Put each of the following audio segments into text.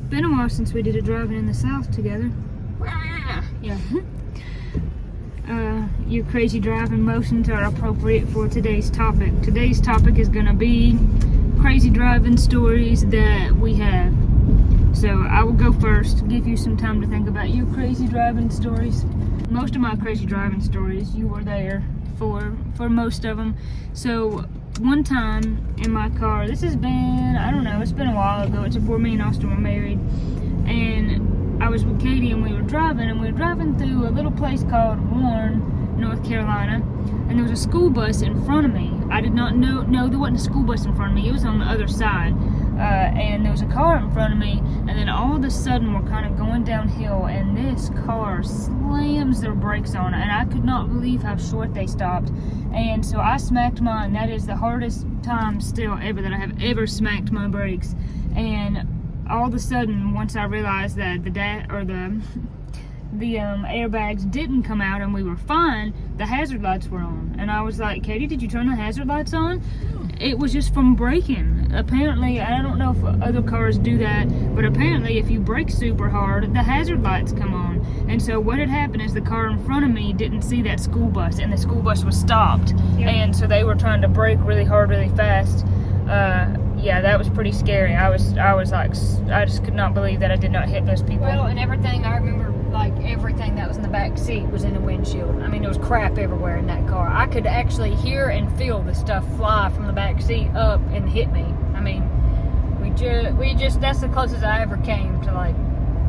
Been a while since we did a driving in the South together. Yeah. Your crazy driving motions are appropriate for today's topic. Today's topic is gonna be crazy driving stories that we have. So I will go first, give you some time to think about your crazy driving stories. Most of my crazy driving stories, you were there for most of them. So one time in my car, this has been, I don't know, it's been a while ago. It's before me and Austin were married. And I was with Katie and we were driving through a little place called Warren, North Carolina. And there was a school bus in front of me. I did not know, no, there wasn't a school bus in front of me. It was on the other side. And there was a car in front of me. And then all of a sudden we're kind of going downhill and this car slams their brakes on. And I could not believe how short they stopped. And so I smacked mine. That is the hardest time still ever that I have ever smacked my brakes. And all of a sudden, once I realized that the airbags didn't come out and we were fine, the hazard lights were on. And I was like, Katie, did you turn the hazard lights on? It was just from braking. Apparently, I don't know if other cars do that, but apparently if you brake super hard, the hazard lights come on. And so what had happened is the car in front of me didn't see that school bus, and the school bus was stopped. Yep. And so they were trying to brake really hard, really fast. Yeah, that was pretty scary. I was like, I just could not believe that I did not hit those people. Well, and everything, I remember, like, everything that was in the back seat was in the windshield. I mean, there was crap everywhere in that car. I could actually hear and feel the stuff fly from the back seat up and hit me. I mean, we just, that's the closest I ever came to, like,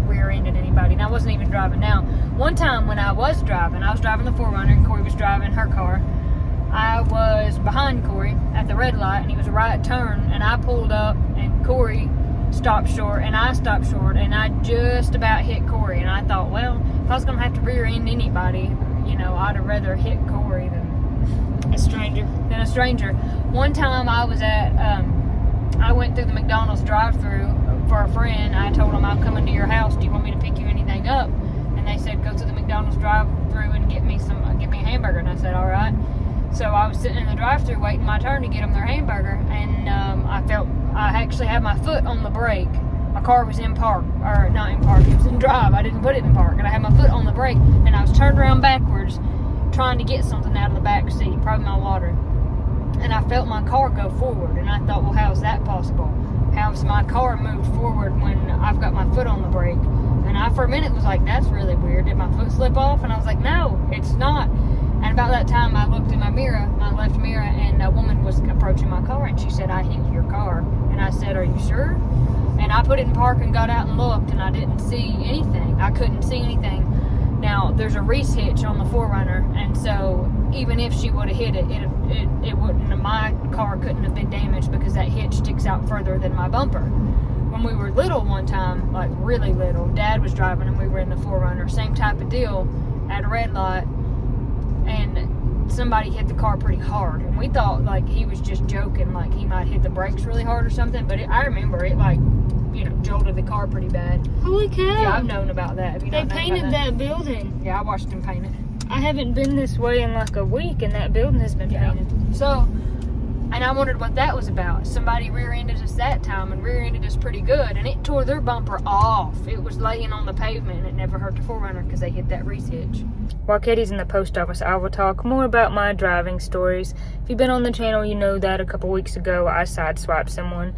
rear-ended anybody, and I wasn't even driving. Now, one time when I was driving the 4Runner, and Corey was driving her car. I was behind Corey at the red light, and he was a right turn, and I pulled up, and Corey stopped short, and I stopped short, and I just about hit Corey. And I thought, well, if I was going to have to rear-end anybody, you know, I'd have rather hit Corey than a stranger. One time I was at, I went through the McDonald's drive-thru for a friend. I told them, I'm coming to your house. Do you want me to pick you anything up? And they said, go to the McDonald's drive-thru and get me a hamburger. And I said, all right. So I was sitting in the drive-thru waiting my turn to get them their hamburger, and I actually had my foot on the brake. My car was in park, or not in park, it was in drive. I didn't put it in park, and I had my foot on the brake, and I was turned around backwards trying to get something out of the back seat, probably my water. And I felt my car go forward, and I thought, well, how is that possible? How's my car moved forward when I've got my foot on the brake? And I, for a minute, was like, that's really weird. Did my foot slip off? And I was like, no, it's not. And about that time, I looked in my mirror, my left mirror, and a woman was approaching my car, and she said, I hit your car. And I said, are you sure? And I put it in park and got out and looked, and I didn't see anything. I couldn't see anything. Now, there's a Reese hitch on the 4Runner, and so even if she would have hit it, it wouldn't, my car couldn't have been damaged because that hitch sticks out further than my bumper. When we were little one time, like really little, Dad was driving and we were in the 4Runner, same type of deal, at a red light, and somebody hit the car pretty hard, and we thought like he was just joking, like he might hit the brakes really hard or something, but I remember it, like, you know, jolted the car pretty bad. Holy cow. Yeah, I've known about that. Have you They not known painted about that building. Yeah, I watched them paint it. I haven't been this way in like a week, and that building has been painted. So, and I wondered what that was about. Somebody rear-ended us that time, and rear-ended us pretty good, and it tore their bumper off. It was laying on the pavement, and it never hurt the 4Runner because they hit that Reese hitch. While Katie's in the post office, I will talk more about my driving stories. If you've been on the channel, you know that a couple weeks ago I sideswiped someone,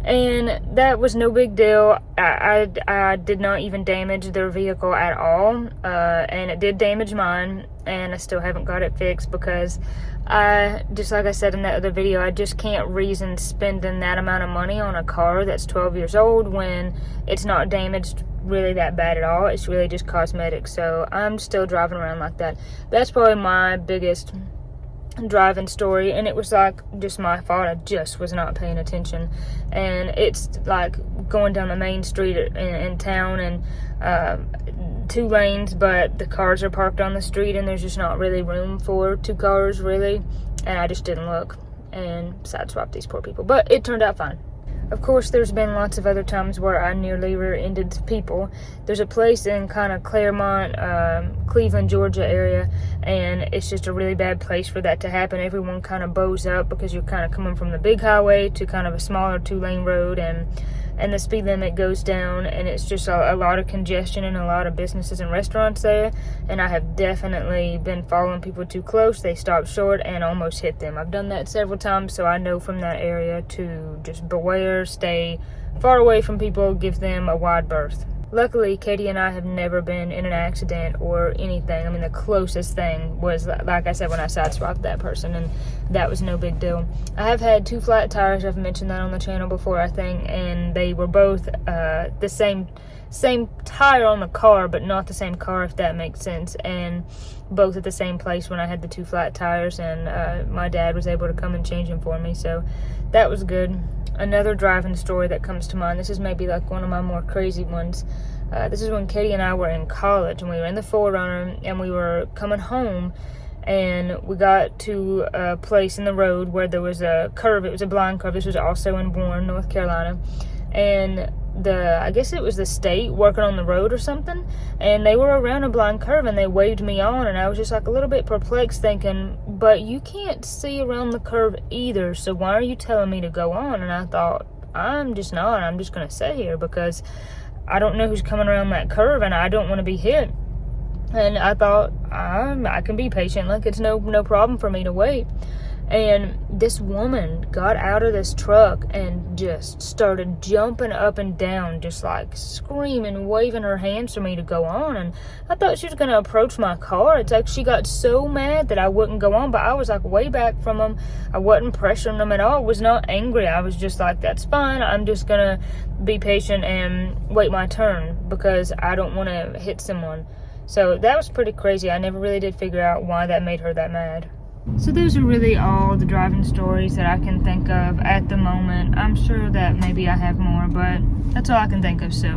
and that was no big deal. I did not even damage their vehicle at all, and it did damage mine, and I still haven't got it fixed because just like I said in that other video, I just can't reason spending that amount of money on a car that's 12 years old when it's not damaged really that bad at all. It's really just cosmetic, so I'm still driving around like that. That's probably my biggest driving story, and it was like just my fault. I just was not paying attention, and it's like going down the main street in town, and 2 lanes, but the cars are parked on the street, and there's just not really room for 2 cars really, and I just didn't look and sideswiped these poor people, but it turned out fine. Of course, there's been lots of other times where I nearly rear-ended people. There's a place in kind of Claremont, Cleveland, Georgia area, and it's just a really bad place for that to happen. Everyone kind of bows up because you're kind of coming from the big highway to kind of a smaller 2-lane road, and and the speed limit goes down, and it's just a lot of congestion and a lot of businesses and restaurants there. And I have definitely been following people too close. They stop short and almost hit them. I've done that several times, so I know from that area to just beware, stay far away from people, give them a wide berth. Luckily, Katie and I have never been in an accident or anything. I mean, the closest thing was, like I said, when I sideswiped that person, and that was no big deal. I have had 2 flat tires. I've mentioned that on the channel before, I think, and they were both the same tire on the car, but not the same car, if that makes sense, and both at the same place when I had the 2 flat tires, and my dad was able to come and change them for me, so that was good. Another driving story that comes to mind, this is maybe like one of my more crazy ones. This is when Katie and I were in college, and we were in the 4Runner, and we were coming home, and we got to a place in the road where there was a curve. It was a blind curve. This was also in Warren, North Carolina, and I guess it was the state working on the road or something, and they were around a blind curve, and they waved me on, and I was just like a little bit perplexed, thinking, but you can't see around the curve either, so why are you telling me to go on? And I thought, I'm just gonna sit here because I don't know who's coming around that curve, and I don't want to be hit. And I thought, I can be patient, like it's no problem for me to wait. And this woman got out of this truck and just started jumping up and down, just like screaming, waving her hands for me to go on. And I thought she was going to approach my car. It's like she got so mad that I wouldn't go on, but I was like way back from them. I wasn't pressuring them at all. I was not angry. I was just like, that's fine. I'm just going to be patient and wait my turn because I don't want to hit someone. So that was pretty crazy. I never really did figure out why that made her that mad. So those are really all the driving stories that I can think of at the moment. I'm sure that maybe I have more, but that's all I can think of. So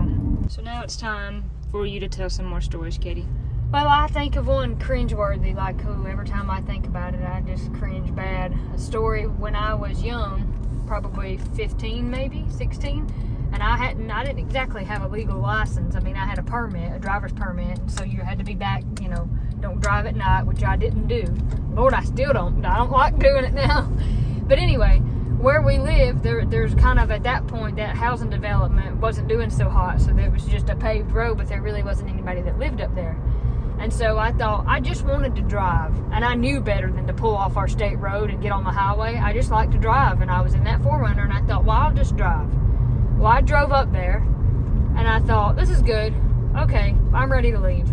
now it's time for you to tell some more stories, Katie. Well, I think of one cringeworthy, like, every time I think about it, I just cringe bad. A story when I was young, probably 15, maybe 16, and I didn't exactly have a legal license. I mean, I had a permit, a driver's permit, and so you had to be back, don't drive at night, which I didn't do. Lord, I still don't. I don't like doing it now. But anyway, where we lived, there's kind of, at that point, that housing development wasn't doing so hot, so there was just a paved road, but there really wasn't anybody that lived up there. And so I thought, I just wanted to drive, and I knew better than to pull off our state road and get on the highway. I just like to drive, and I was in that 4Runner, and I thought, well, I'll just drive. Well, I drove up there, and I thought, this is good. Okay, I'm ready to leave.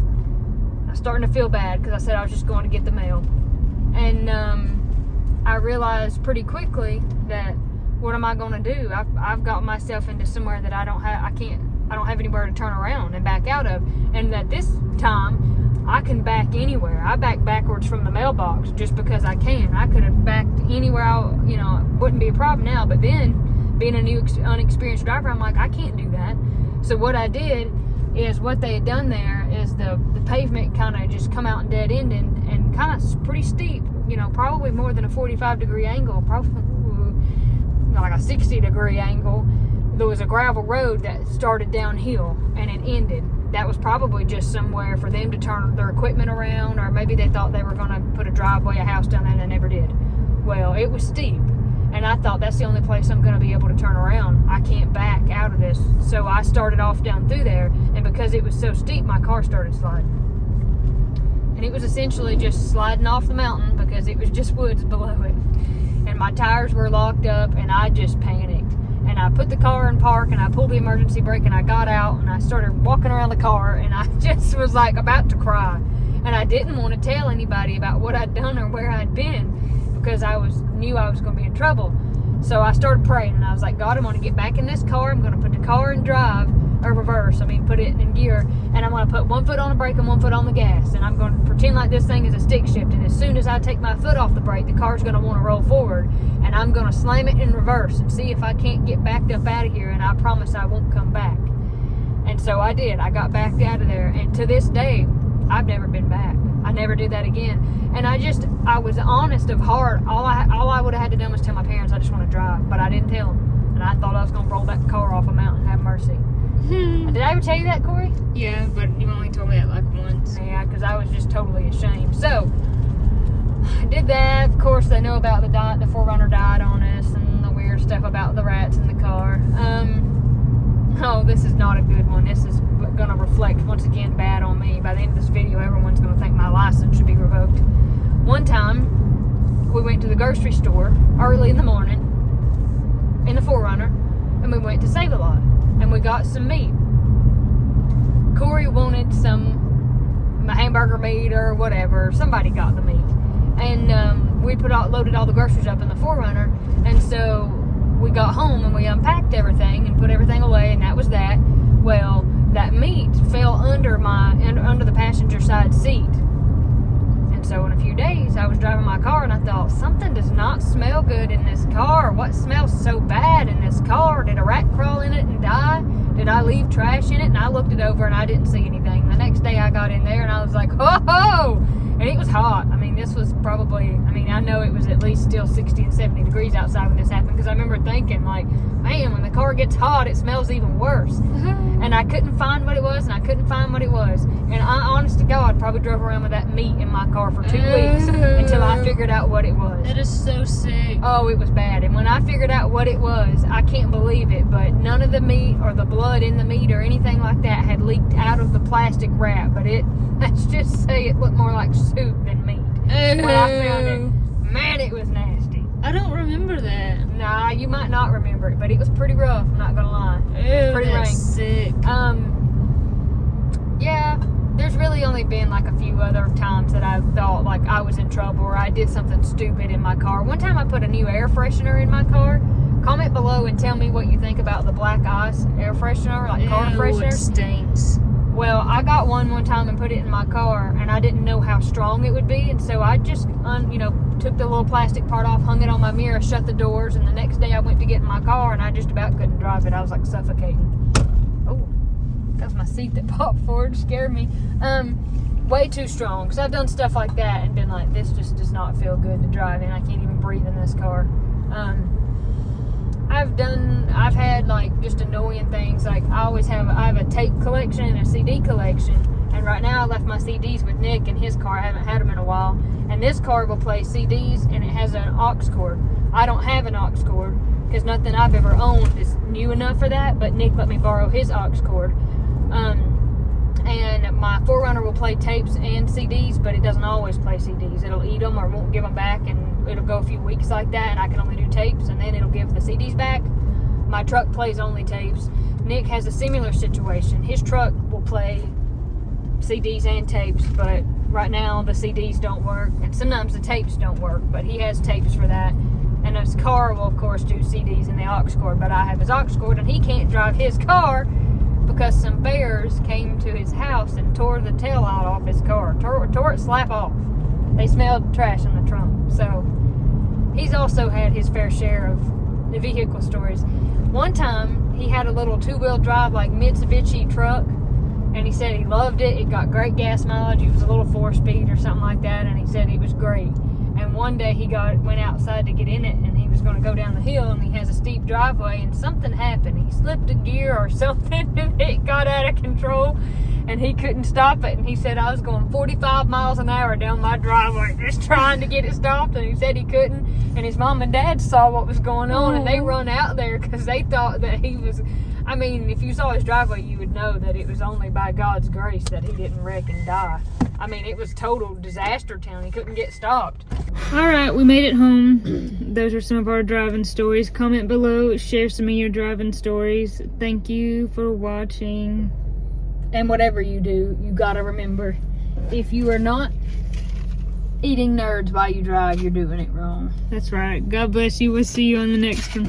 I was starting to feel bad because I said I was just going to get the mail. And I realized pretty quickly that what am I going to do? I've got myself into somewhere that I don't have anywhere to turn around and back out of. And that this time I can back anywhere. I back backwards from the mailbox just because I can. I could have backed anywhere. It wouldn't be a problem now. But then, being a new unexperienced driver, I'm like, I can't do that. So what I did is, what they had done there is the pavement kind of just come out and dead end and kind of pretty steep, probably more than a 45-degree angle, probably like a 60-degree angle. There was a gravel road that started downhill and it ended. That was probably just somewhere for them to turn their equipment around, or maybe they thought they were going to put a driveway, a house down there, and they never did. Well, it was steep. And I thought, that's the only place I'm going to be able to turn around. I can't back out of this. So I started off down through there. And because it was so steep, my car started sliding. And it was essentially just sliding off the mountain because it was just woods below it. And my tires were locked up, and I just panicked. And I put the car in park, and I pulled the emergency brake, and I got out, and I started walking around the car, and I just was like about to cry. And I didn't want to tell anybody about what I'd done or where I'd been, because I knew I was going to be in trouble. So I started praying, and I was like, God, I'm going to get back in this car. I'm going to put the car in drive, or reverse. Put it in gear, and I'm going to put one foot on the brake and one foot on the gas, and I'm going to pretend like this thing is a stick shift, and as soon as I take my foot off the brake, the car's going to want to roll forward, and I'm going to slam it in reverse and see if I can't get backed up out of here, and I promise I won't come back. And so I did. I got backed out of there, and to this day, I've never been back. I never did that again. And I was honest of heart. All I would have had to do was tell my parents I just want to drive, but I didn't tell them. And I thought I was going to roll that car off a mountain. Have mercy. Did I ever tell you that, Corey? Yeah, but you only told me that like once. Yeah, because I was just totally ashamed. So I did that. Of course, they know about the 4Runner died on us and the weird stuff about the rats in the car. oh, this is not a good one. This is gonna reflect once again bad on me. By the end of this video, everyone's gonna think my license should be revoked. One time, we went to the grocery store early in the morning in the 4Runner, and we went to Save-A-Lot, and we got some meat. Corey wanted some hamburger meat or whatever. Somebody got the meat, and we loaded all the groceries up in the 4Runner, and so we got home and we unpacked everything and put everything away, and that was that. Well, that meat fell under the passenger side seat. And so in a few days, I was driving my car and I thought, something does not smell good in this car. What smells so bad in this car? Did a rat crawl in it and die? Did I leave trash in it? And I looked it over and I didn't see anything. The next day I got in there and I was like, ho! And it was hot. I mean, this was probably, I know it was at least still 60 and 70 degrees outside when this happened, because I remember thinking, like, man, when the car gets hot, it smells even worse. And I couldn't find what it was, and And I, honest to God, probably drove around with that meat in my car for 2 weeks until I figured out what it was. That is so sick. Oh, it was bad. And when I figured out what it was, I can't believe it, but none of the meat or the blood in the meat or anything like that had leaked out of the plastic wrap. But let's just say it looked more like soup than meat. When I found it, man, it was nasty. I don't remember that. Nah, you might not remember it, but it was pretty rough, I'm not gonna lie. It was pretty rank. Sick. Yeah, there's really only been like a few other times that I thought like I was in trouble or I did something stupid in my car. One time I put a new air freshener in my car. Comment below and tell me what you think about the black ice air freshener, like car freshener. It stinks. Well, I got one time and put it in my car, and I didn't know how strong it would be, and so I just, took the little plastic part off, hung it on my mirror, shut the doors, and the next day I went to get in my car, and I just about couldn't drive it. I was like suffocating. Oh, that was my seat that popped forward, scared me. Way too strong, because I've done stuff like that and been like, this just does not feel good to drive in. I can't even breathe in this car. I've had like just annoying things. Like I have a tape collection and a CD collection, and right now I left my CDs with Nick in his car. I haven't had them in a while, and this car will play CDs and it has an aux cord. I don't have an aux cord because nothing I've ever owned is new enough for that, but Nick let me borrow his aux cord. And my 4Runner will play tapes and CDs, but it doesn't always play CDs. It'll eat them or won't give them back, and it'll go a few weeks like that, and I can only do tapes, and then it'll give the CDs back. My truck plays only tapes. Nick has a similar situation. His truck will play CDs and tapes, but right now the CDs don't work, and sometimes the tapes don't work, but he has tapes for that. And his car will, of course, do CDs and the aux cord, but I have his aux cord, and he can't drive his car because some bears came to his house and tore the tail out off his car. Tore it slap off. They smelled trash in the trunk. So he's also had his fair share of the vehicle stories. One time he had a little 2-wheel drive like Mitsubishi truck, and he said he loved it. It got great gas mileage. It was a little 4-speed or something like that, and he said it was great. And one day he went outside to get in it, and he was going to go down the hill, and he has a steep driveway, and something happened. He slipped a gear or something, and it got out of control, and he couldn't stop it. And he said, I was going 45 miles an hour down my driveway just trying to get it stopped, and he said he couldn't. And his mom and dad saw what was going on, and they run out there because they thought that he was... if you saw his driveway, you would know that it was only by God's grace that he didn't wreck and die. It was total disaster town. He couldn't get stopped. Alright, we made it home. Those are some of our driving stories. Comment below, share some of your driving stories. Thank you for watching. And whatever you do, you gotta remember, if you are not eating nerds while you drive, you're doing it wrong. That's right. God bless you. We'll see you on the next one.